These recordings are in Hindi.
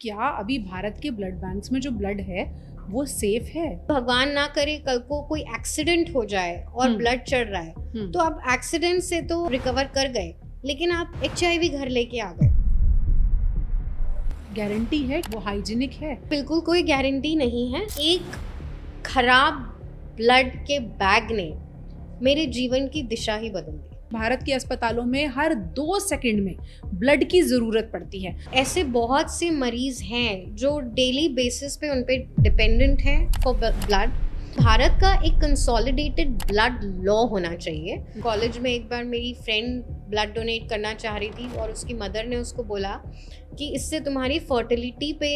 क्या अभी भारत के ब्लड बैंक्स में जो ब्लड है वो सेफ है? भगवान ना करे कल को कोई एक्सीडेंट हो जाए और ब्लड चढ़ रहा है तो आप एक्सीडेंट से तो रिकवर कर गए, लेकिन आप HIV घर लेके आ गए। गारंटी है वो हाइजीनिक है? बिल्कुल कोई गारंटी नहीं है। एक खराब ब्लड के बैग ने मेरे जीवन की दिशा ही बदल दी। भारत के अस्पतालों में हर 2 सेकंड में ब्लड की जरूरत पड़ती है। ऐसे बहुत से मरीज हैं जो डेली बेसिस पे उन पे डिपेंडेंट हैं फॉर ब्लड। भारत का एक कंसोलिडेटेड ब्लड लॉ होना चाहिए। कॉलेज में एक बार मेरी फ्रेंड ब्लड डोनेट करना चाह रही थी और उसकी मदर ने उसको बोला कि इससे तुम्हारी फर्टिलिटी पे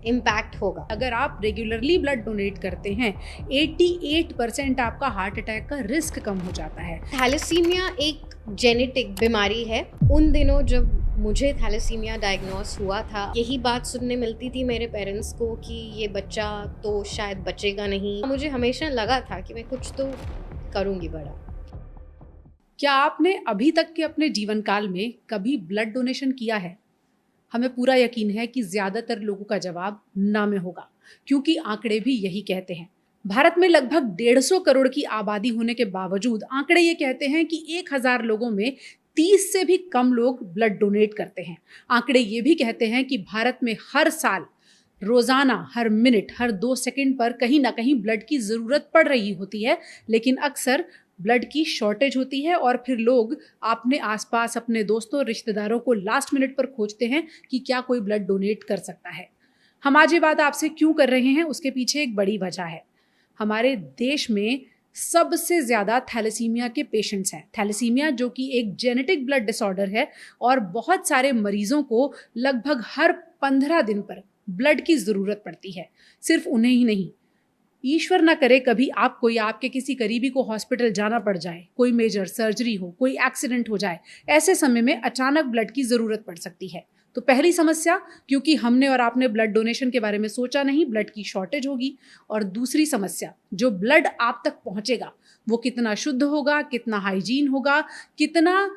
इम्पैक्ट होगा। अगर आप रेगुलरली ब्लड डोनेट करते हैं 88% आपका हार्ट अटैक का रिस्क कम हो जाता है। थैलेसीमिया एक जेनेटिक बीमारी है। उन दिनों जब मुझे थैलेसीमिया डायग्नोस हुआ था, यही बात सुनने मिलती थी मेरे पेरेंट्स को कि ये बच्चा तो शायद बचेगा नहीं। मुझे हमेशा लगा था कि मैं कुछ तो करूँगी बड़ा। क्या आपने अभी तक के अपने जीवन काल में कभी ब्लड डोनेशन किया है? हमें पूरा यकीन है कि ज्यादातर लोगों का जवाब ना में होगा, क्योंकि आंकड़े भी यही कहते हैं। भारत में लगभग 150 करोड़ की आबादी होने के बावजूद आंकड़े ये कहते हैं कि 1000 लोगों में 30 से भी कम लोग ब्लड डोनेट करते हैं। आंकड़े ये भी कहते हैं कि भारत में हर साल, रोजाना, हर मिनट, हर 2 सेकंड पर कहीं ना कहीं ब्लड की जरूरत पड़ रही होती है, लेकिन अक्सर ब्लड की शॉर्टेज होती है और फिर लोग अपने आसपास अपने दोस्तों रिश्तेदारों को लास्ट मिनट पर खोजते हैं कि क्या कोई ब्लड डोनेट कर सकता है। हम आज ये बात आपसे क्यों कर रहे हैं, उसके पीछे एक बड़ी वजह है। हमारे देश में सबसे ज्यादा थैलेसीमिया के पेशेंट्स हैं। थैलेसीमिया जो कि एक जेनेटिक ब्लड डिसऑर्डर है और बहुत सारे मरीजों को लगभग हर 15 दिन पर ब्लड की जरूरत पड़ती है। सिर्फ उन्हें ही नहीं, ईश्वर ना करे कभी आपको या आपके किसी करीबी को हॉस्पिटल जाना पड़ जाए, कोई मेजर सर्जरी हो, कोई एक्सीडेंट हो जाए, ऐसे समय में अचानक ब्लड की जरूरत पड़ सकती है। तो पहली समस्या, क्योंकि हमने और आपने ब्लड डोनेशन के बारे में सोचा नहीं, ब्लड की शॉर्टेज होगी। और दूसरी समस्या, जो ब्लड आप तक पहुंचेगा वो कितना शुद्ध होगा, कितना हाइजीन होगा, कितना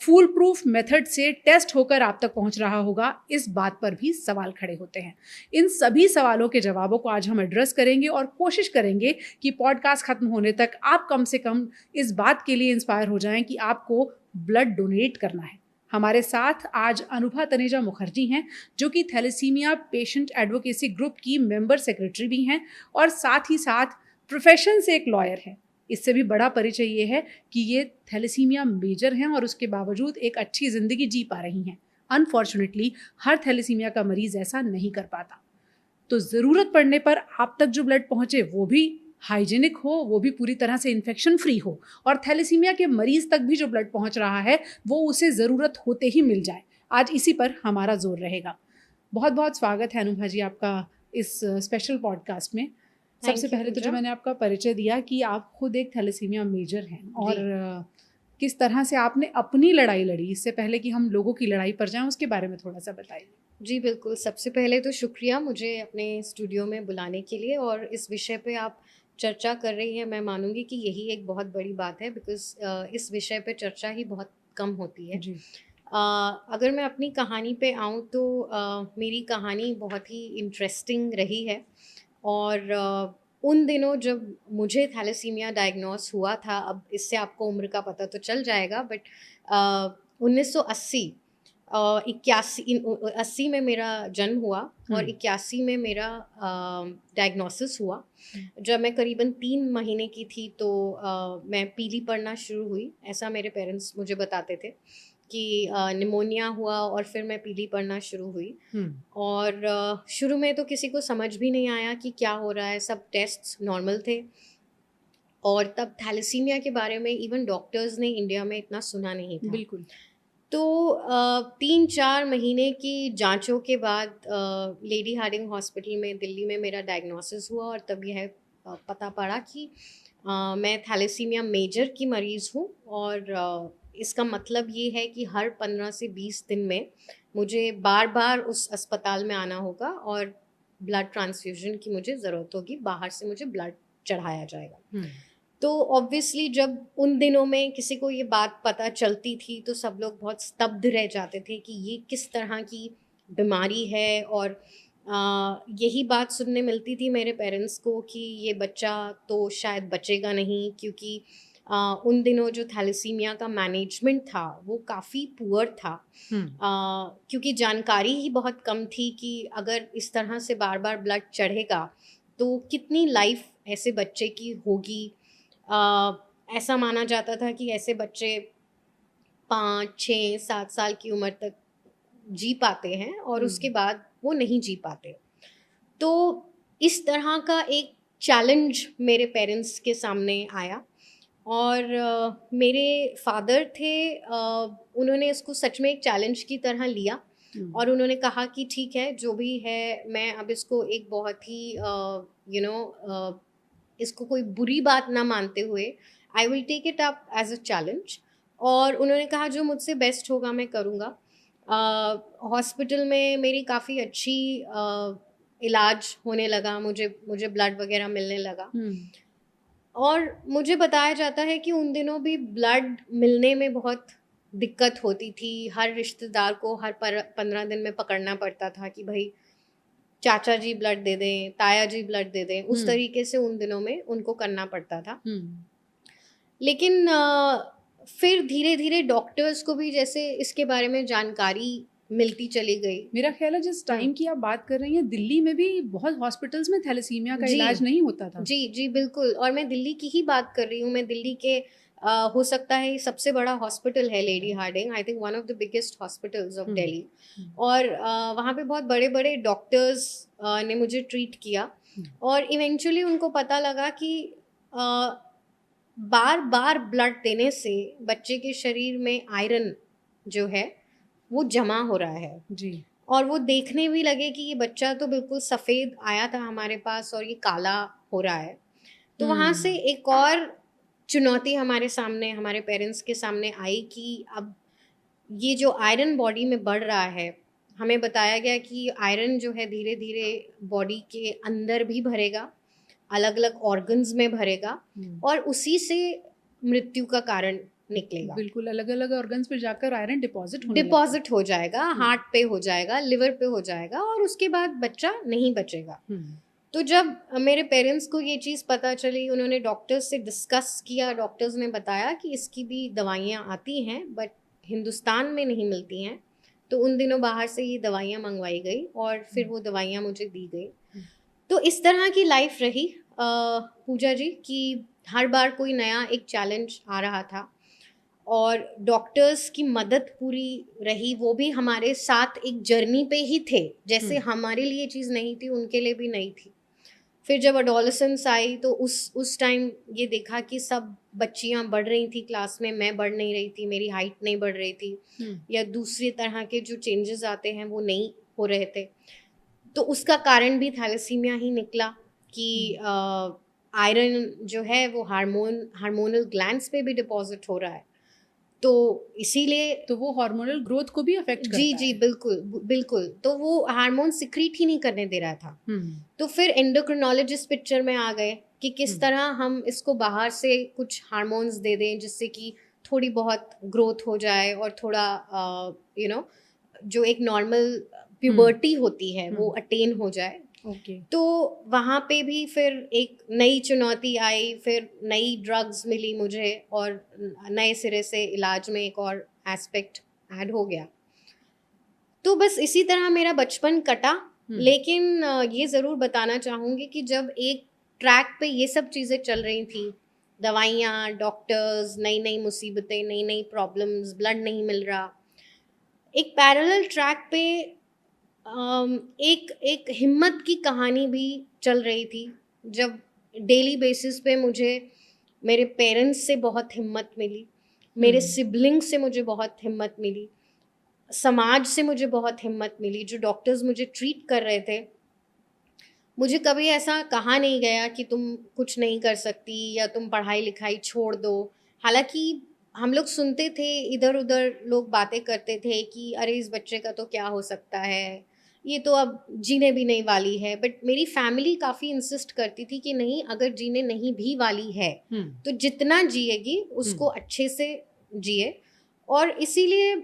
फूल प्रूफ मेथड से टेस्ट होकर आप तक पहुंच रहा होगा, इस बात पर भी सवाल खड़े होते हैं। इन सभी सवालों के जवाबों को आज हम एड्रेस करेंगे और कोशिश करेंगे कि पॉडकास्ट खत्म होने तक आप कम से कम इस बात के लिए इंस्पायर हो जाएं कि आपको ब्लड डोनेट करना है। हमारे साथ आज अनुभा तनेजा मुखर्जी हैं, जो कि थैलेसीमिया पेशेंट एडवोकेसी ग्रुप की मेंबर सेक्रेटरी भी हैं और साथ ही साथ प्रोफेशन से एक लॉयर हैं। इससे भी बड़ा परिचय ये है कि ये थैलेसीमिया मेजर हैं और उसके बावजूद एक अच्छी जिंदगी जी पा रही हैं। अनफॉर्चुनेटली हर थैलेसीमिया का मरीज ऐसा नहीं कर पाता। तो ज़रूरत पड़ने पर आप तक जो ब्लड पहुंचे वो भी हाइजीनिक हो, वो भी पूरी तरह से इन्फेक्शन फ्री हो, और थैलेसीमिया के मरीज तक भी जो ब्लड पहुंच रहा है वो उसे ज़रूरत होते ही मिल जाए। आज इसी पर हमारा जोर रहेगा। बहुत बहुत स्वागत है अनुभा जी आपका इस स्पेशल पॉडकास्ट में। सबसे पहले तो जो मैंने आपका परिचय दिया कि आप खुद एक थैलेसीमिया मेजर हैं और किस तरह से आपने अपनी लड़ाई लड़ी, इससे पहले कि हम लोगों की लड़ाई पर जाएं उसके बारे में थोड़ा सा बताइए। जी बिल्कुल। सबसे पहले तो शुक्रिया मुझे अपने स्टूडियो में बुलाने के लिए, और इस विषय पे आप चर्चा कर रही हैं। मैं मानूंगी कि यही एक बहुत बड़ी बात है, बिकॉज इस विषय पे चर्चा ही बहुत कम होती है। जी। अगर मैं अपनी कहानी पे आऊँ तो मेरी कहानी बहुत ही इंटरेस्टिंग रही है। और उन दिनों जब मुझे थैलेसीमिया डायग्नोस हुआ था, अब इससे आपको उम्र का पता तो चल जाएगा, बट 1980 80 में मेरा जन्म हुआ और 81 में मेरा डायग्नोसिस हुआ। जब मैं करीबन 3 महीने की थी तो मैं पीली पड़ना शुरू हुई। ऐसा मेरे पेरेंट्स मुझे बताते थे कि निमोनिया हुआ और फिर मैं पीली पड़ना शुरू हुई। और शुरू में तो किसी को समझ भी नहीं आया कि क्या हो रहा है, सब टेस्ट्स नॉर्मल थे। और तब थैलेसीमिया के बारे में इवन डॉक्टर्स ने इंडिया में इतना सुना नहीं था। बिल्कुल। तो 3-4 महीने की जांचों के बाद लेडी हार्डिंग हॉस्पिटल में दिल्ली में मेरा डायग्नोसिस हुआ और तब यह पता पड़ा कि मैं थैलेसीमिया मेजर की मरीज़ हूँ। और इसका मतलब ये है कि हर 15 से 20 दिन में मुझे बार बार उस अस्पताल में आना होगा और ब्लड ट्रांसफ्यूजन की मुझे ज़रूरत होगी। बाहर से मुझे ब्लड चढ़ाया जाएगा। तो ऑब्वियसली जब उन दिनों में किसी को ये बात पता चलती थी तो सब लोग बहुत स्तब्ध रह जाते थे कि ये किस तरह की बीमारी है। और यही बात सुनने मिलती थी मेरे पेरेंट्स को कि ये बच्चा तो शायद बचेगा नहीं, क्योंकि उन दिनों जो थैलेसीमिया का मैनेजमेंट था वो काफ़ी पुअर था। क्योंकि जानकारी ही बहुत कम थी कि अगर इस तरह से बार बार ब्लड चढ़ेगा तो कितनी लाइफ ऐसे बच्चे की होगी। ऐसा माना जाता था कि ऐसे बच्चे 5, 6, 7 साल की उम्र तक जी पाते हैं और उसके बाद वो नहीं जी पाते। तो इस तरह का एक चैलेंज मेरे पेरेंट्स के सामने आया। और मेरे फादर थे, उन्होंने इसको सच में एक चैलेंज की तरह लिया और उन्होंने कहा कि ठीक है, जो भी है मैं अब इसको एक बहुत ही इसको कोई बुरी बात ना मानते हुए I will take it up as a challenge. और उन्होंने कहा जो मुझसे बेस्ट होगा मैं करूँगा। हॉस्पिटल में मेरी काफ़ी अच्छी इलाज होने लगा, मुझे ब्लड वगैरह मिलने लगा। और मुझे बताया जाता है कि उन दिनों भी ब्लड मिलने में बहुत दिक्कत होती थी। हर रिश्तेदार को हर 15 दिन में पकड़ना पड़ता था कि भाई चाचा जी ब्लड दे दें, ताया जी ब्लड दे दें। उस तरीके से उन दिनों में उनको करना पड़ता था। लेकिन फिर धीरे धीरे डॉक्टर्स को भी जैसे इसके बारे में जानकारी मिलती चली गई। मेरा ख्याल है जिस टाइम की आप बात कर रही हैं, दिल्ली में भी बहुत हॉस्पिटल्स में थैलेसीमिया का इलाज नहीं होता था। जी जी बिल्कुल। और मैं दिल्ली की ही बात कर रही हूँ। मैं दिल्ली के हो सकता है सबसे बड़ा हॉस्पिटल है Lady Hardinge, I think one of the biggest hospitals of Delhi. और वहाँ पे बहुत बड़े बड़े डॉक्टर्स ने मुझे ट्रीट किया और इवेंचुअली उनको पता लगा कि बार बार ब्लड देने से बच्चे के शरीर में आयरन जो है वो जमा हो रहा है जी। और वो देखने भी लगे कि ये बच्चा तो बिल्कुल सफ़ेद आया था हमारे पास और ये काला हो रहा है। तो वहाँ से एक और चुनौती हमारे सामने, हमारे पेरेंट्स के सामने आई कि अब ये जो आयरन बॉडी में बढ़ रहा है, हमें बताया गया कि आयरन जो है धीरे धीरे बॉडी के अंदर भी भरेगा, अलग अलग ऑर्गन्स में भरेगा और उसी से मृत्यु का कारण निकलेगा। बिल्कुल, अलग अलग ऑर्गन्स पे जाकर आयरन डिपॉजिट हो जाएगा, हार्ट पे हो जाएगा, लिवर पे हो जाएगा और उसके बाद बच्चा नहीं बचेगा। तो जब मेरे पेरेंट्स को ये चीज़ पता चली, उन्होंने डॉक्टर्स से डिस्कस किया। डॉक्टर्स ने बताया कि इसकी भी दवाइयाँ आती हैं बट हिंदुस्तान में नहीं मिलती हैं। तो उन दिनों बाहर से ये दवाइयाँ मंगवाई गई और फिर वो दवाइयाँ मुझे दी गई। तो इस तरह की लाइफ रही पूजा जी कि हर बार कोई नया एक चैलेंज आ रहा था और डॉक्टर्स की मदद पूरी रही। वो भी हमारे साथ एक जर्नी पे ही थे, जैसे हमारे लिए चीज़ नहीं थी उनके लिए भी नहीं थी। फिर जब एडोलेसेंस आई तो उस टाइम ये देखा कि सब बच्चियां बढ़ रही थी क्लास में, मैं बढ़ नहीं रही थी, मेरी हाइट नहीं बढ़ रही थी या दूसरी तरह के जो चेंजेस आते हैं वो नहीं हो रहे थे। तो उसका कारण भी थैलेसीमिया ही निकला कि आयरन जो है वो हार्मोनल ग्लैंड्स पे भी डिपॉजिट हो रहा है। तो इसीलिए तो वो हार्मोनल ग्रोथ को भी अफेक्ट करता है। जी बिल्कुल बिल्कुल। तो वो हार्मोन सिक्रीट ही नहीं करने दे रहा था। तो फिर एंडोक्रिनोलॉजिस्ट पिक्चर में आ गए कि किस तरह हम इसको बाहर से कुछ हार्मोन्स दे दें जिससे कि थोड़ी बहुत ग्रोथ हो जाए और थोड़ा जो एक नॉर्मल प्यूबर्टी होती है वो अटेन हो जाए। तो वहाँ पे भी फिर एक नई चुनौती आई, फिर नई ड्रग्स मिली मुझे और नए सिरे से इलाज में एक और एस्पेक्ट ऐड हो गया। तो बस इसी तरह मेरा बचपन कटा। लेकिन ये ज़रूर बताना चाहूँगी कि जब एक ट्रैक पे ये सब चीज़ें चल रही थी, दवाइयाँ, डॉक्टर्स, नई नई मुसीबतें, नई नई प्रॉब्लम्स, ब्लड नहीं मिल रहा, एक पैरेलल ट्रैक पे एक हिम्मत की कहानी भी चल रही थी। जब डेली बेसिस पे मुझे मेरे पेरेंट्स से बहुत हिम्मत मिली, मेरे सिबलिंग से मुझे बहुत हिम्मत मिली, समाज से मुझे बहुत हिम्मत मिली। जो डॉक्टर्स मुझे ट्रीट कर रहे थे, मुझे कभी ऐसा कहा नहीं गया कि तुम कुछ नहीं कर सकती या तुम पढ़ाई लिखाई छोड़ दो। हालांकि हम लोग सुनते थे, इधर उधर लोग बातें करते थे कि अरे इस बच्चे का तो क्या हो सकता है, ये तो अब जीने भी नहीं वाली है। बट मेरी फैमिली काफ़ी इंसिस्ट करती थी कि नहीं, अगर जीने नहीं भी वाली है तो जितना जिएगी उसको अच्छे से जिए और इसीलिए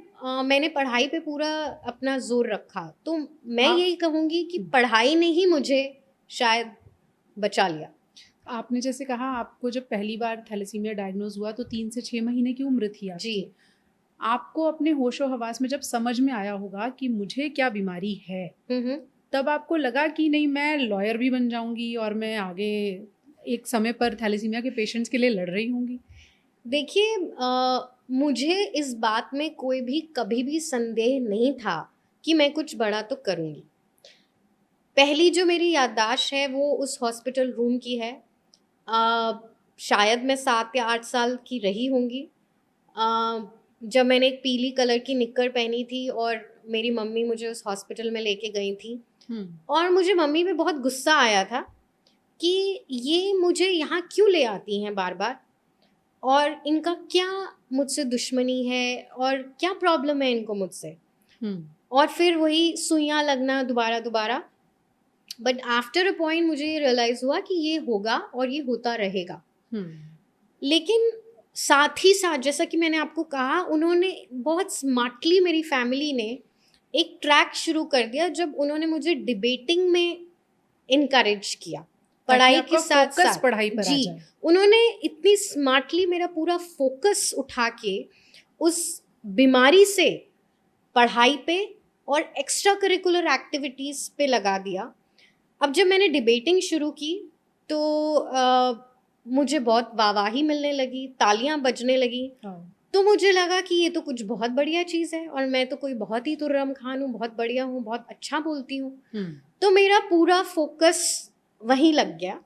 मैंने पढ़ाई पे पूरा अपना जोर रखा। तो मैं यही कहूँगी कि पढ़ाई ने ही मुझे शायद बचा लिया। आपने जैसे कहा आपको जब पहली बार थैलेसीमिया डायग्नोज हुआ तो 3 से 6 महीने की उम्र थी आपकी। जी। आपको अपने होशो हवास में जब समझ में आया होगा कि मुझे क्या बीमारी है, तब आपको लगा कि नहीं मैं लॉयर भी बन जाऊंगी और मैं आगे एक समय पर थैलेसीमिया के पेशेंट्स के लिए लड़ रही होंगी? देखिए, मुझे इस बात में कोई भी कभी भी संदेह नहीं था कि मैं कुछ बड़ा तो करूँगी। पहली जो मेरी याददाश्त है वो उस हॉस्पिटल रूम की है। शायद मैं 7 या 8 साल की रही होंगी। जब मैंने एक पीली कलर की निक्कर पहनी थी और मेरी मम्मी मुझे उस हॉस्पिटल में लेके गई थी, और मुझे मम्मी पे बहुत गुस्सा आया था कि ये मुझे यहाँ क्यों ले आती हैं बार बार, और इनका क्या मुझसे दुश्मनी है और क्या प्रॉब्लम है इनको मुझसे। और फिर वही सुइयाँ लगना दोबारा दोबारा। बट आफ्टर अ पॉइंट मुझे ये रियलाइज हुआ कि ये होगा और ये होता रहेगा। लेकिन साथ ही साथ जैसा कि मैंने आपको कहा, उन्होंने बहुत स्मार्टली, मेरी फैमिली ने एक ट्रैक शुरू कर दिया जब उन्होंने मुझे डिबेटिंग में इनकरेज किया, पढ़ाई के साथ साथ पढ़ाई पर जी। उन्होंने इतनी स्मार्टली मेरा पूरा फोकस उठा के उस बीमारी से पढ़ाई पे और एक्स्ट्रा करिकुलर एक्टिविटीज़ पे लगा दिया। अब जब मैंने डिबेटिंग शुरू की तो मुझे बहुत वाहवाही मिलने लगी, तालियां बजने लगी। तो मुझे लगा कि ये तो कुछ बहुत बढ़िया चीज़ है और मैं तो कोई बहुत ही तुर्रम खान हूँ, बहुत बढ़िया हूँ, बहुत अच्छा बोलती हूँ। तो मेरा पूरा फोकस वहीं लग गया।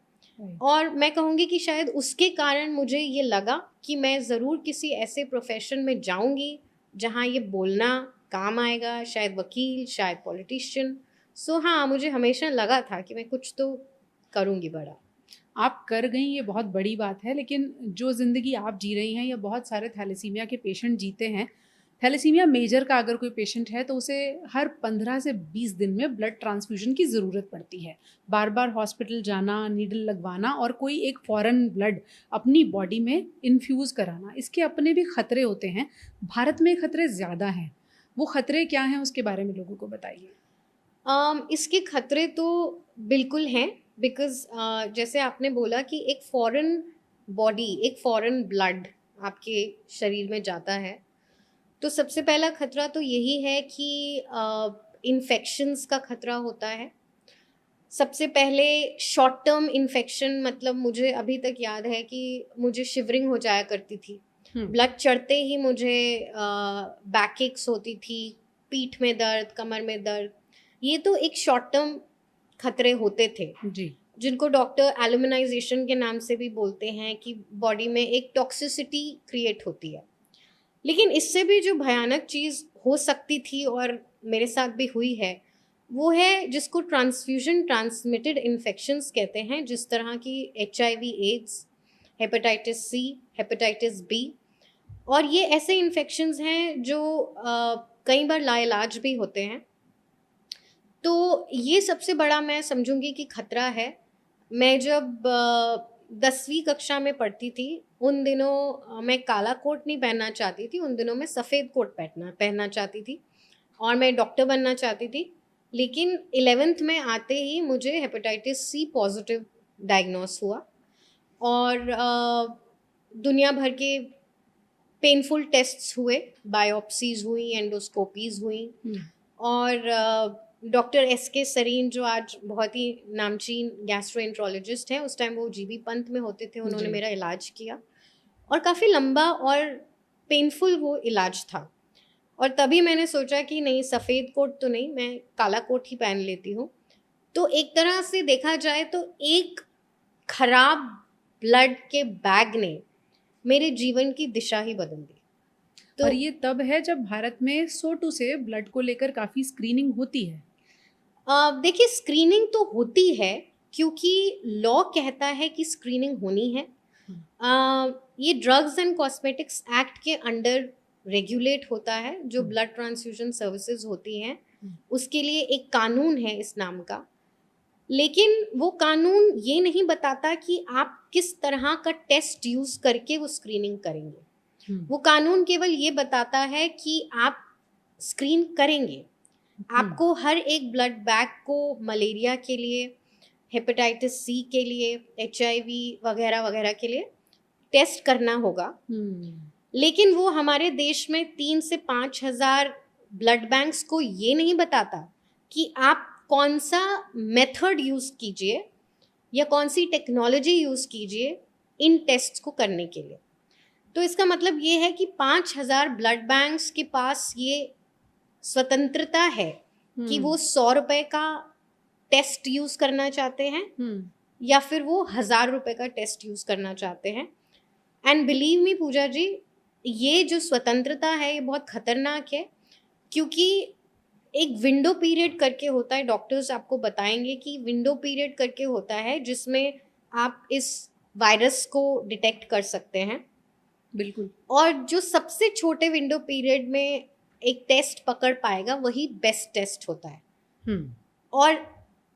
और मैं कहूँगी कि शायद उसके कारण मुझे ये लगा कि मैं ज़रूर किसी ऐसे प्रोफेशन में जाऊँगी जहाँ ये बोलना काम आएगा, शायद वकील, शायद पॉलिटिशियन। सो हाँ, मुझे हमेशा लगा था कि मैं कुछ तो करूँगी बड़ा। आप कर गई, ये बहुत बड़ी बात है, लेकिन जो ज़िंदगी आप जी रही हैं या बहुत सारे थैलेसीमिया के पेशेंट जीते हैं, थैलेसीमिया मेजर का अगर कोई पेशेंट है तो उसे हर 15 से 20 दिन में ब्लड ट्रांसफ्यूजन की ज़रूरत पड़ती है। बार बार हॉस्पिटल जाना, नीडल लगवाना और कोई एक फॉरेन ब्लड अपनी बॉडी में इन्फ्यूज़ कराना, इसके अपने भी खतरे होते हैं। भारत में खतरे ज़्यादा हैं, वो खतरे क्या हैं उसके बारे में लोगों को बताइए। इसके खतरे तो बिल्कुल हैं, बिकॉज जैसे आपने बोला कि एक फॉरेन बॉडी, एक फॉरेन ब्लड आपके शरीर में जाता है, तो सबसे पहला खतरा तो यही है कि इन्फेक्शंस का खतरा होता है। सबसे पहले शॉर्ट टर्म इन्फेक्शन, मतलब मुझे अभी तक याद है कि मुझे शिवरिंग हो जाया करती थी, ब्लड चढ़ते ही मुझे बैक एक्स होती थी, पीठ में दर्द, कमर में दर्द। ये तो एक शॉर्ट टर्म खतरे होते थे जी, जिनको डॉक्टर एल्यूमिनाइजेशन के नाम से भी बोलते हैं कि बॉडी में एक टॉक्सिसिटी क्रिएट होती है। लेकिन इससे भी जो भयानक चीज़ हो सकती थी और मेरे साथ भी हुई है, वो है जिसको ट्रांसफ्यूजन ट्रांसमिटेड इन्फेक्शंस कहते हैं, जिस तरह की HIV AIDS, hepatitis C, hepatitis B। और ये ऐसे इन्फेक्शंस हैं जो कई बार लाइलाज भी होते हैं। तो ये सबसे बड़ा मैं समझूंगी कि खतरा है। मैं जब 10वीं कक्षा में पढ़ती थी, उन दिनों मैं काला कोट नहीं पहनना चाहती थी, उन दिनों मैं सफ़ेद कोट पहनना चाहती थी और मैं डॉक्टर बनना चाहती थी। लेकिन 11th में आते ही मुझे हेपेटाइटिस C पॉजिटिव डायग्नोस हुआ और दुनिया भर के पेनफुल टेस्ट्स हुए, बायोप्सीज हुई, एंडोस्कोपीज हुई। और डॉक्टर SK सरीन, जो आज बहुत ही नामचीन गैस्ट्रोएंट्रोलॉजिस्ट हैं, उस टाइम वो GB पंत में होते थे, उन्होंने मेरा इलाज किया और काफ़ी लंबा और पेनफुल वो इलाज था। और तभी मैंने सोचा कि नहीं, सफ़ेद कोट तो नहीं, मैं काला कोट ही पहन लेती हूँ। तो एक तरह से देखा जाए तो एक खराब ब्लड के बैग ने मेरे जीवन की दिशा ही बदल दी। तो और ये तब है जब भारत में सोटू से ब्लड को लेकर काफ़ी स्क्रीनिंग होती है। देखिए, स्क्रीनिंग तो होती है क्योंकि लॉ कहता है कि स्क्रीनिंग होनी है। ये ड्रग्स एंड कॉस्मेटिक्स एक्ट के अंडर रेगुलेट होता है, जो ब्लड ट्रांसफ्यूजन सर्विसेज होती हैं, उसके लिए एक कानून है इस नाम का। लेकिन वो कानून ये नहीं बताता कि आप किस तरह का टेस्ट यूज़ करके वो स्क्रीनिंग करेंगे। वो कानून केवल ये बताता है कि आप स्क्रीन करेंगे, आपको हर एक ब्लड बैंक को मलेरिया के लिए, हेपेटाइटिस सी के लिए, HIV वगैरह वगैरह के लिए टेस्ट करना होगा। लेकिन वो हमारे देश में 3 से 5 हजार ब्लड बैंक्स को ये नहीं बताता कि आप कौन सा मेथड यूज़ कीजिए या कौन सी टेक्नोलॉजी यूज़ कीजिए इन टेस्ट्स को करने के लिए। तो इसका मतलब ये है कि 5,000 ब्लड बैंक्स के पास ये स्वतंत्रता है कि वो 100 रुपए का टेस्ट यूज़ करना चाहते हैं या फिर वो 1,000 रुपए का टेस्ट यूज़ करना चाहते हैं। एंड बिलीव मी पूजा जी, ये जो स्वतंत्रता है ये बहुत खतरनाक है, क्योंकि एक विंडो पीरियड करके होता है, डॉक्टर्स आपको बताएंगे कि विंडो पीरियड करके होता है जिसमें आप इस वायरस को डिटेक्ट कर सकते हैं। बिल्कुल। और जो सबसे छोटे विंडो पीरियड में एक टेस्ट पकड़ पाएगा वही बेस्ट टेस्ट होता है। और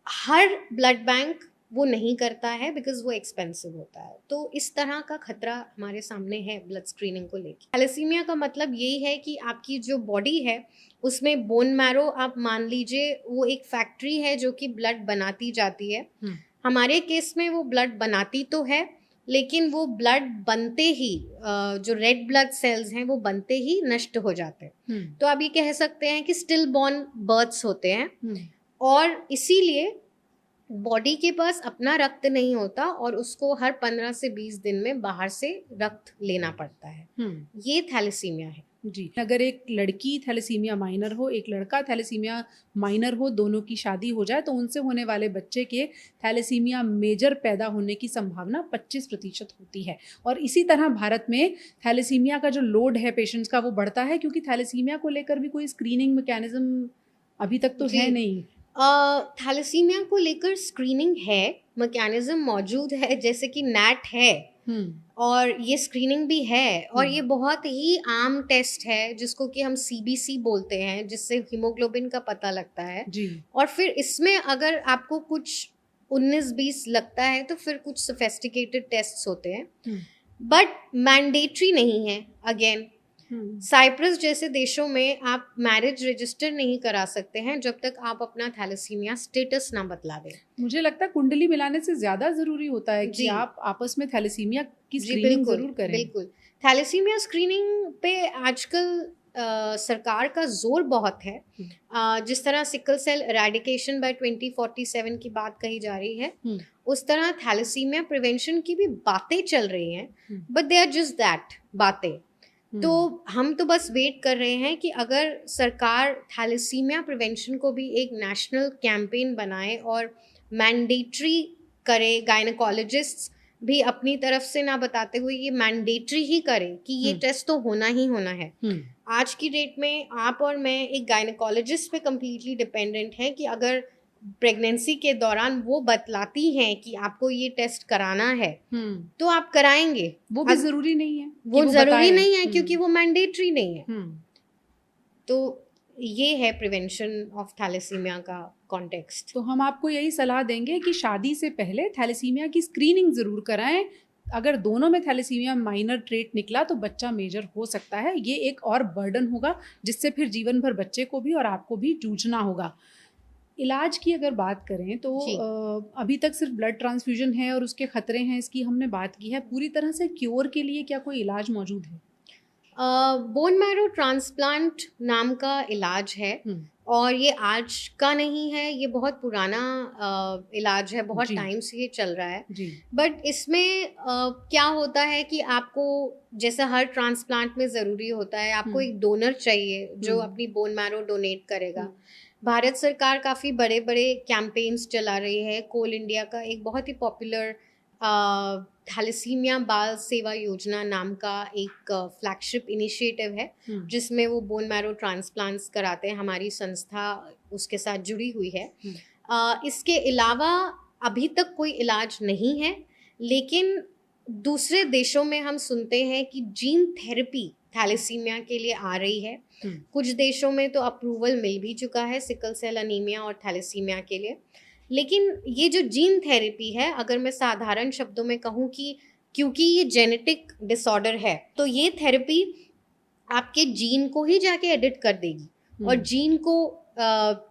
हर ब्लड बैंक वो नहीं करता है बिकॉज वो एक्सपेंसिव होता है। तो इस तरह का खतरा हमारे सामने है ब्लड स्क्रीनिंग को लेकर। थैलेसीमिया का मतलब यही है कि आपकी जो बॉडी है उसमें बोन मैरो, आप मान लीजिए वो एक फैक्ट्री है जो कि ब्लड बनाती जाती है। हमारे केस में वो ब्लड बनाती तो है, लेकिन वो ब्लड बनते ही जो रेड ब्लड सेल्स हैं वो बनते ही नष्ट हो जाते हैं। तो आप ये कह सकते हैं कि स्टिल बॉर्न बर्थ्स होते हैं। और इसीलिए बॉडी के पास अपना रक्त नहीं होता और उसको हर 15 से 20 दिन में बाहर से रक्त लेना पड़ता है। ये थैलेसीमिया है जी। अगर एक लड़की थैलेसीमिया माइनर हो, एक लड़का थैलेसीमिया माइनर हो, दोनों की शादी हो जाए तो उनसे होने वाले बच्चे के थैलेसीमिया मेजर पैदा होने की संभावना 25% होती है। और इसी तरह भारत में थैलेसीमिया का जो लोड है पेशेंट्स का वो बढ़ता है, क्योंकि थैलेसीमिया को लेकर भी कोई स्क्रीनिंग मैकेनिज्म अभी तक तो है नहीं। थैलेसीमिया को लेकर स्क्रीनिंग है, मैकेनिज्म मौजूद है, जैसे कि नैट है और ये स्क्रीनिंग भी है। और ये बहुत ही आम टेस्ट है जिसको कि हम CBC बोलते हैं, जिससे हीमोग्लोबिन का पता लगता है जी। और फिर इसमें अगर आपको कुछ 19-20 लगता है तो फिर कुछ सोफिस्टिकेटेड टेस्ट्स होते हैं, बट मैंडेटरी नहीं है। अगेन साइप्रस जैसे देशों में आप मैरिज रजिस्टर नहीं करा सकते हैं जब तक आप अपना थैलेसीमिया स्टेटस ना बतला दें। मुझे लगता है कुंडली मिलाने से ज्यादा जरूरी होता है कि आप आपस में थैलेसीमिया की स्क्रीनिंग जरूर करें। बिल्कुल। थैलेसीमिया स्क्रीनिंग पे आजकल सरकार का जोर बहुत है। जिस तरह सिकल सेल एरेडिकेशन बाय 2047 की बात कही जा रही है, उस तरह थैलेसीमिया प्रिवेंशन की भी बातें चल रही हैं, but they are just that, बातें। तो हम तो बस वेट कर रहे हैं कि अगर सरकार थैलेसीमिया प्रिवेंशन को भी एक नेशनल कैंपेन बनाए और मैंडेटरी करे, गायनेकोलॉजिस्ट्स भी अपनी तरफ से ना बताते हुए ये मैंडेटरी ही करे कि ये टेस्ट तो होना ही होना है। आज की डेट में आप और मैं एक गायनेकोलॉजिस्ट पे कम्प्लीटली डिपेंडेंट हैं कि अगर प्रेगनेंसी के दौरान वो बतलाती हैं कि आपको ये टेस्ट कराना है तो आप कराएंगे। वो भी जरूरी नहीं है, वो जरूरी नहीं है क्योंकि वो मैंडेटरी नहीं है। तो ये है प्रिवेंशन ऑफ थैलेसीमिया का कॉन्टेक्स्ट। तो हम आपको यही सलाह देंगे कि शादी से पहले थैलेसीमिया की स्क्रीनिंग जरूर कराएं। अगर दोनों में थैलेसीमिया माइनर ट्रेट निकला तो बच्चा मेजर हो सकता है। ये एक और बर्डन होगा जिससे फिर जीवन भर बच्चे को भी और आपको भी जूझना होगा। इलाज की अगर बात करें तो अभी तक सिर्फ ब्लड ट्रांसफ्यूजन है और उसके खतरे हैं, इसकी हमने बात की है। पूरी तरह से क्योर के लिए क्या कोई इलाज मौजूद है? बोन मैरो ट्रांसप्लांट नाम का इलाज है और ये आज का नहीं है, ये बहुत पुराना इलाज है, बहुत टाइम से ये चल रहा है। बट इसमें क्या होता है कि आपको, जैसे हर ट्रांसप्लांट में ज़रूरी होता है, आपको एक डोनर चाहिए जो अपनी बोन मैरो डोनेट करेगा। भारत सरकार काफ़ी बड़े बड़े कैंपेन्स चला रही है। कोल इंडिया का एक बहुत ही पॉपुलर थैलेसीमिया बाल सेवा योजना नाम का एक फ्लैगशिप इनिशिएटिव है जिसमें वो बोन मैरो ट्रांसप्लांट्स कराते हैं। हमारी संस्था उसके साथ जुड़ी हुई है। इसके अलावा अभी तक कोई इलाज नहीं है, लेकिन दूसरे देशों में हम सुनते हैं कि जीन थेरेपी थैलेसीमिया के लिए आ रही है। कुछ देशों में तो अप्रूवल मिल भी चुका है सिकल सेल अनीमिया और थैलेसीमिया के लिए। लेकिन ये जो जीन थेरेपी है, अगर मैं साधारण शब्दों में कहूँ कि क्योंकि ये जेनेटिक डिसऑर्डर है, तो ये थेरेपी आपके जीन को ही जाके एडिट कर देगी और जीन को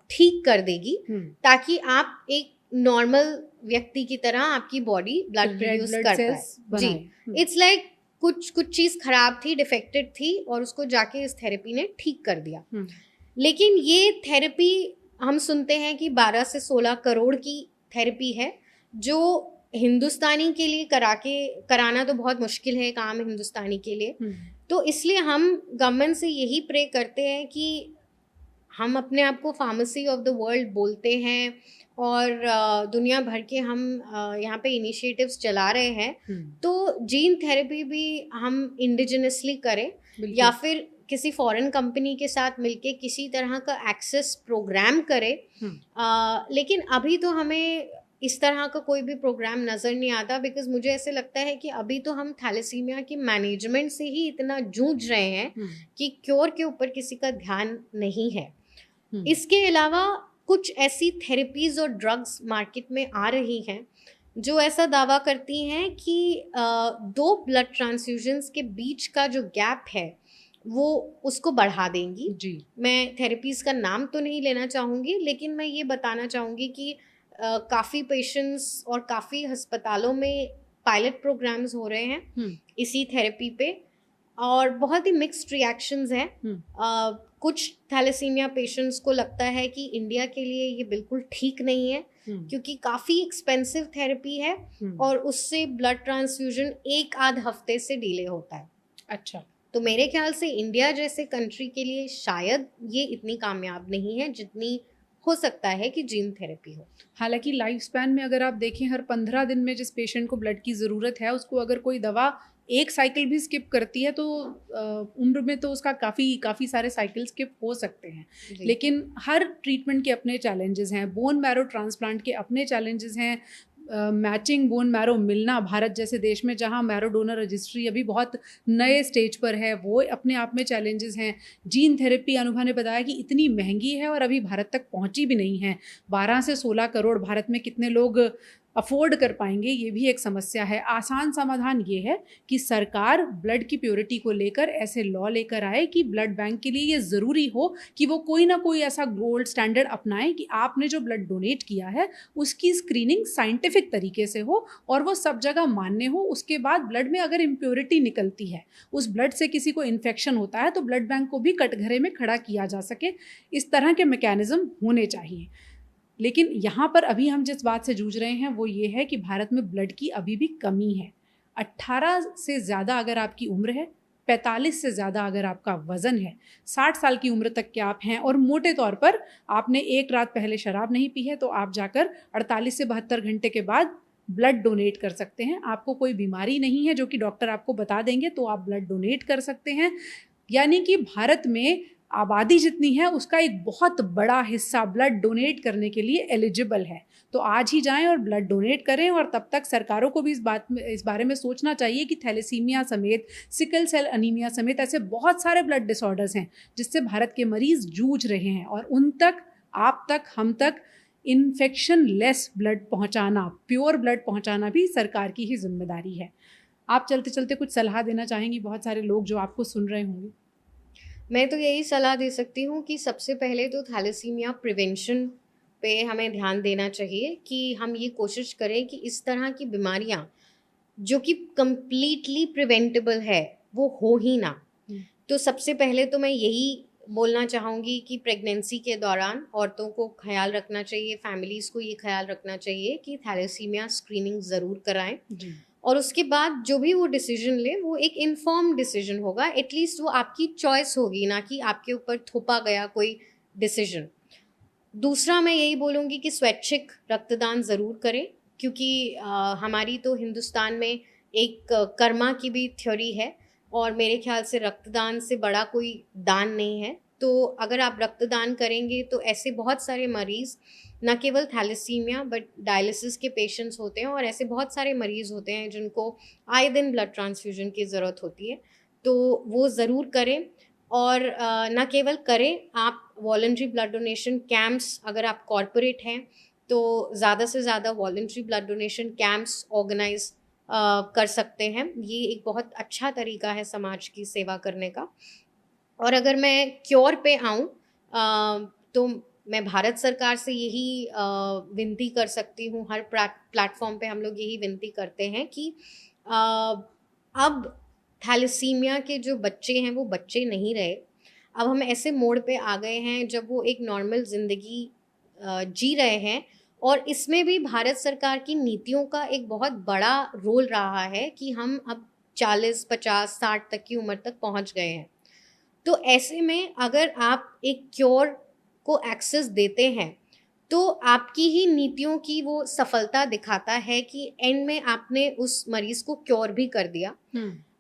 ठीक कर देगी, ताकि आप एक नॉर्मल व्यक्ति की तरह आपकी बॉडी ब्लड प्रोड्यूस कर पाए। जी, इट्स लाइक कुछ चीज़ खराब थी, डिफेक्टेड थी, और उसको जाके इस थेरेपी ने ठीक कर दिया। लेकिन ये थेरेपी हम सुनते हैं कि 12 से 16 करोड़ की थेरेपी है, जो हिंदुस्तानी के लिए कराना तो बहुत मुश्किल है काम हिंदुस्तानी के लिए। तो इसलिए हम गवर्नमेंट से यही प्रे करते हैं कि हम अपने आप को फार्मेसी ऑफ द वर्ल्ड बोलते हैं, और दुनिया भर के हम यहाँ पे इनिशिएटिव्स चला रहे हैं, तो जीन थेरेपी भी हम इंडिजिनसली करें या फिर किसी फॉरेन कंपनी के साथ मिलके किसी तरह का एक्सेस प्रोग्राम करें। लेकिन अभी तो हमें इस तरह का कोई भी प्रोग्राम नज़र नहीं आता, बिकॉज मुझे ऐसे लगता है कि अभी तो हम थैलेसीमिया की मैनेजमेंट से ही इतना जूझ रहे हैं कि क्योर के ऊपर किसी का ध्यान नहीं है। इसके अलावा कुछ ऐसी थेरेपीज और ड्रग्स मार्केट में आ रही हैं जो ऐसा दावा करती हैं कि 2 ब्लड ट्रांसफ्यूजन्स के बीच का जो गैप है वो उसको बढ़ा देंगी। जी, मैं थेरेपीज का नाम तो नहीं लेना चाहूँगी, लेकिन मैं ये बताना चाहूँगी कि काफ़ी पेशेंट्स और काफ़ी अस्पतालों में पायलट प्रोग्राम्स हो रहे हैं इसी थेरेपी पे, और बहुत ही मिक्स्ड रिएक्शंस हैं। कुछ थैलेसीमिया पेशेंट्स को लगता है कि इंडिया के लिए ये बिल्कुल ठीक नहीं है, क्योंकि काफ़ी एक्सपेंसिव थेरेपी है और उससे ब्लड ट्रांसफ्यूजन 1-8 हफ्ते से डिले होता है। अच्छा, तो मेरे ख्याल से इंडिया जैसे कंट्री के लिए शायद ये इतनी कामयाब नहीं है जितनी हो सकता है कि जीन थेरेपी हो। हालांकि लाइफ स्पैन में अगर आप देखें, हर 15 दिन में जिस पेशेंट को ब्लड की ज़रूरत है, उसको अगर कोई दवा एक साइकिल भी स्किप करती है तो उम्र में तो उसका काफ़ी सारे साइकिल स्किप हो सकते हैं। लेकिन हर ट्रीटमेंट के अपने चैलेंजेस हैं। बोन मैरो ट्रांसप्लांट के अपने चैलेंजेस हैं। मैचिंग बोन मैरो मिलना भारत जैसे देश में, जहां मैरो डोनर रजिस्ट्री अभी बहुत नए स्टेज पर है, वो अपने आप में चैलेंजेस हैं। जीन थेरेपी अनुभव ने बताया कि इतनी महंगी है और अभी भारत तक पहुंची भी नहीं है। 12 से 16 करोड़ भारत में कितने लोग अफोर्ड कर पाएंगे, ये भी एक समस्या है। आसान समाधान ये है कि सरकार ब्लड की प्योरिटी को लेकर ऐसे लॉ लेकर आए कि ब्लड बैंक के लिए ये ज़रूरी हो कि वो कोई ना कोई ऐसा गोल्ड स्टैंडर्ड अपनाएं कि आपने जो ब्लड डोनेट किया है उसकी स्क्रीनिंग साइंटिफिक तरीके से हो और वो सब जगह मान्य हो। उसके बाद ब्लड में अगर इम्प्योरिटी निकलती है, उस ब्लड से किसी को इन्फेक्शन होता है, तो ब्लड बैंक को भी कटघरे में खड़ा किया जा सके। इस तरह के मैकेनिज्म होने चाहिए। लेकिन यहाँ पर अभी हम जिस बात से जूझ रहे हैं वो ये है कि भारत में ब्लड की अभी भी कमी है। 18 से ज़्यादा अगर आपकी उम्र है, 45 से ज़्यादा अगर आपका वज़न है, 60 साल की उम्र तक के आप हैं और मोटे तौर पर आपने एक रात पहले शराब नहीं पी है, तो आप जाकर 48 से 72 घंटे के बाद ब्लड डोनेट कर सकते हैं। आपको कोई बीमारी नहीं है जो कि डॉक्टर आपको बता देंगे, तो आप ब्लड डोनेट कर सकते हैं। यानी कि भारत में आबादी जितनी है उसका एक बहुत बड़ा हिस्सा ब्लड डोनेट करने के लिए एलिजिबल है। तो आज ही जाएं और ब्लड डोनेट करें। और तब तक सरकारों को भी इस बारे में सोचना चाहिए कि थैलेसीमिया समेत, सिकल सेल अनीमिया समेत ऐसे बहुत सारे ब्लड डिसऑर्डर्स हैं जिससे भारत के मरीज जूझ रहे हैं, और उन तक, आप तक, हम तक इन्फेक्शन लेस ब्लड पहुंचाना, प्योर ब्लड पहुंचाना भी सरकार की ही जिम्मेदारी है। आप चलते चलते कुछ सलाह देना चाहेंगी बहुत सारे लोग जो आपको सुन रहे होंगे? मैं तो यही सलाह दे सकती हूँ कि सबसे पहले तो थैलेसीमिया प्रिवेंशन पे हमें ध्यान देना चाहिए, कि हम ये कोशिश करें कि इस तरह की बीमारियाँ जो कि कम्प्लीटली प्रिवेंटेबल है वो हो ही ना। तो सबसे पहले तो मैं यही बोलना चाहूँगी कि प्रेगनेंसी के दौरान औरतों को ख्याल रखना चाहिए, फैमिलीज़ को ये ख्याल रखना चाहिए कि थैलेसीमिया स्क्रीनिंग ज़रूर कराएं, और उसके बाद जो भी वो डिसीजन ले वो एक इन्फॉर्म डिसीजन होगा। एटलीस्ट वो आपकी चॉइस होगी, ना कि आपके ऊपर थोपा गया कोई डिसीजन। दूसरा मैं यही बोलूँगी कि स्वैच्छिक रक्तदान ज़रूर करें, क्योंकि हमारी तो हिंदुस्तान में एक कर्मा की भी थ्योरी है, और मेरे ख्याल से रक्तदान से बड़ा कोई दान नहीं है। तो अगर आप रक्तदान करेंगे तो ऐसे बहुत सारे मरीज़, न केवल थैलेसीमिया बट डायलिसिस के पेशेंट्स होते हैं, और ऐसे बहुत सारे मरीज़ होते हैं जिनको आए दिन ब्लड ट्रांसफ्यूजन की ज़रूरत होती है, तो वो ज़रूर करें। और न केवल करें, आप वॉलंटरी ब्लड डोनेशन कैंप्स, अगर आप कॉरपोरेट हैं तो ज़्यादा से ज़्यादा voluntary blood donation camps organise कर सकते हैं। ये एक बहुत अच्छा तरीका है समाज की सेवा करने का। और अगर मैं क्योर पे आऊँ तो मैं भारत सरकार से यही विनती कर सकती हूँ, हर प्लेटफॉर्म पे हम लोग यही विनती करते हैं कि अब थैलेसीमिया के जो बच्चे हैं वो बच्चे नहीं रहे। अब हम ऐसे मोड़ पे आ गए हैं जब वो एक नॉर्मल ज़िंदगी जी रहे हैं, और इसमें भी भारत सरकार की नीतियों का एक बहुत बड़ा रोल रहा है कि हम अब 40, 50, 60 तक की उम्र तक पहुंच गए हैं। तो ऐसे में अगर आप एक क्योर को एक्सेस देते हैं तो आपकी ही नीतियों की वो सफलता दिखाता है कि एंड में आपने उस मरीज को क्योर भी कर दिया।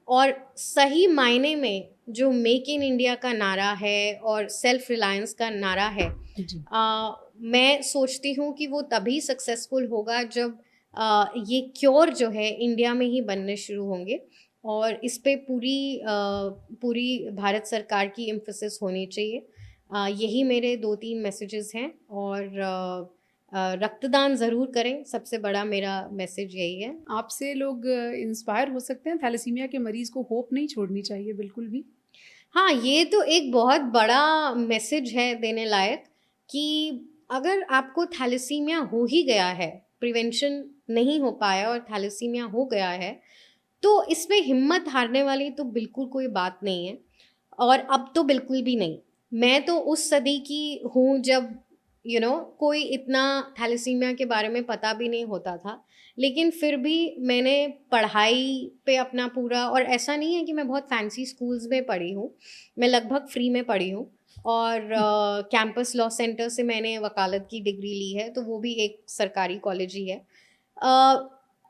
और सही मायने में जो मेक इन इंडिया का नारा है और सेल्फ रिलायंस का नारा है, मैं सोचती हूँ कि वो तभी सक्सेसफुल होगा जब ये क्योर जो है इंडिया में ही बनने शुरू होंगे। और इस पे पूरी भारत सरकार की एम्फेसिस होनी चाहिए। यही मेरे 2-3 मैसेजेस हैं। और रक्तदान ज़रूर करें, सबसे बड़ा मेरा मैसेज यही है। आपसे लोग इंस्पायर हो सकते हैं, थैलेसीमिया के मरीज को होप नहीं छोड़नी चाहिए बिल्कुल भी। हाँ, ये तो एक बहुत बड़ा मैसेज है देने लायक कि अगर आपको थैलेसीमिया हो ही गया है, प्रिवेंशन नहीं हो पाया और थैलेसीमिया हो गया है, तो इसमें हिम्मत हारने वाली तो बिल्कुल कोई बात नहीं है, और अब तो बिल्कुल भी नहीं। मैं तो उस सदी की हूँ जब कोई इतना थैलेसीमिया के बारे में पता भी नहीं होता था, लेकिन फिर भी मैंने पढ़ाई पे अपना पूरा, और ऐसा नहीं है कि मैं बहुत फैंसी स्कूल्स में पढ़ी हूँ, मैं लगभग फ्री में पढ़ी हूँ। और कैंपस लॉ सेंटर से मैंने वकालत की डिग्री ली है, तो वो भी एक सरकारी कॉलेज ही है।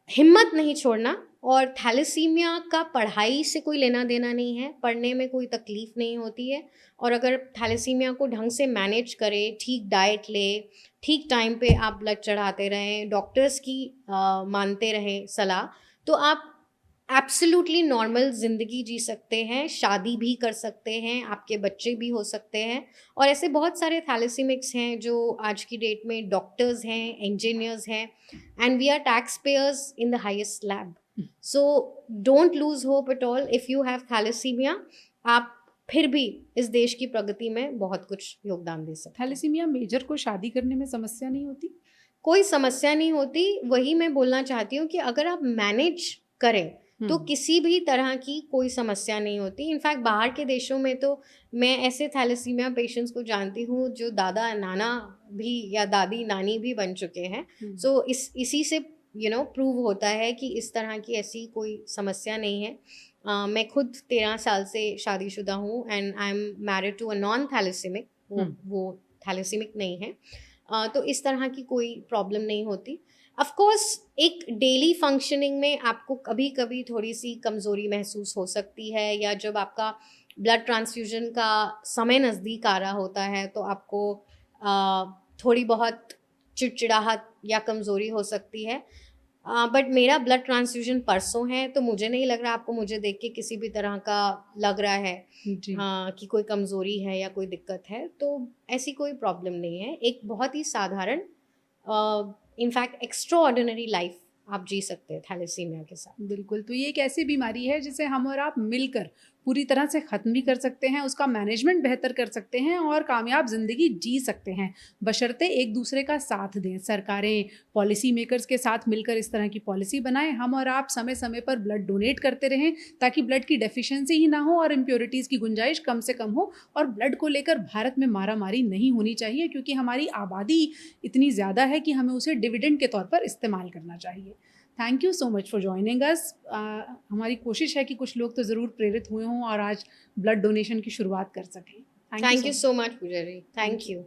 हिम्मत नहीं छोड़ना। और थैलेसीमिया का पढ़ाई से कोई लेना देना नहीं है, पढ़ने में कोई तकलीफ नहीं होती है। और अगर थैलेसीमिया को ढंग से मैनेज करें, ठीक डाइट ले, ठीक टाइम पे आप ब्लड चढ़ाते रहें, डॉक्टर्स की मानते रहें सलाह, तो आप एब्सोल्युटली नॉर्मल ज़िंदगी जी सकते हैं, शादी भी कर सकते हैं, आपके बच्चे भी हो सकते हैं। और ऐसे बहुत सारे थैलेसीमिक्स हैं जो आज की डेट में डॉक्टर्स हैं, इंजीनियर्स हैं, and we are tax payers in the highest slab. So don't lose hope at all if you have thalassaemia. आप फिर भी इस देश की प्रगति में बहुत कुछ योगदान दे सकते हैं। थैलेसीमिया मेजर को शादी करने में समस्या नहीं होती? कोई समस्या नहीं होती। वही मैं बोलना चाहती हूँ कि अगर आप मैनेज करें तो किसी भी तरह की कोई समस्या नहीं होती। इनफैक्ट बाहर के देशों में तो मैं ऐसे थैलेसीमिया पेशेंट्स को जानती हूँ जो दादा नाना भी या दादी नानी भी बन चुके हैं। सो इसी से प्रूव होता है कि इस तरह की ऐसी कोई समस्या नहीं है। मैं खुद 13 साल से शादीशुदा हूँ and I am married to a non thalassaemic. वो थैलेसीमिक नहीं है। तो इस तरह की कोई प्रॉब्लम नहीं होती। ऑफ कोर्स एक डेली फंक्शनिंग में आपको कभी कभी थोड़ी सी कमज़ोरी महसूस हो सकती है, या जब आपका ब्लड ट्रांसफ्यूजन का समय नज़दीक आ रहा होता है तो आपको थोड़ी बहुत चिड़चिड़ाहट या कमज़ोरी हो सकती है। बट मेरा ब्लड ट्रांसफ्यूजन परसों है, तो मुझे नहीं लग रहा आपको मुझे देख के किसी भी तरह का लग रहा है कि कोई कमज़ोरी है या कोई दिक्कत है। तो ऐसी कोई प्रॉब्लम नहीं है। एक बहुत ही साधारण, इनफैक्ट एक्स्ट्रा ऑर्डिनरी लाइफ आप जी सकते हैं थैलेसीमिया के साथ। बिल्कुल। तो ये एक ऐसी बीमारी है जिसे हम और आप मिलकर पूरी तरह से ख़त्म भी कर सकते हैं, उसका मैनेजमेंट बेहतर कर सकते हैं और कामयाब ज़िंदगी जी सकते हैं, बशर्ते एक दूसरे का साथ दें। सरकारें पॉलिसी मेकर्स के साथ मिलकर इस तरह की पॉलिसी बनाएं। हम और आप समय समय पर ब्लड डोनेट करते रहें ताकि ब्लड की डेफिशिएंसी ही ना हो और इम्प्योरिटीज़ की गुंजाइश कम से कम हो। और ब्लड को लेकर भारत में मारामारी नहीं होनी चाहिए, क्योंकि हमारी आबादी इतनी ज़्यादा है कि हमें उसे डिविडेंड के तौर पर इस्तेमाल करना चाहिए। Thank you so much for joining us. हमारी कोशिश है कि कुछ लोग तो ज़रूर प्रेरित हुए हों और आज ब्लड डोनेशन की शुरुआत कर सकें। Thank you so much Pooja ji. Thank you.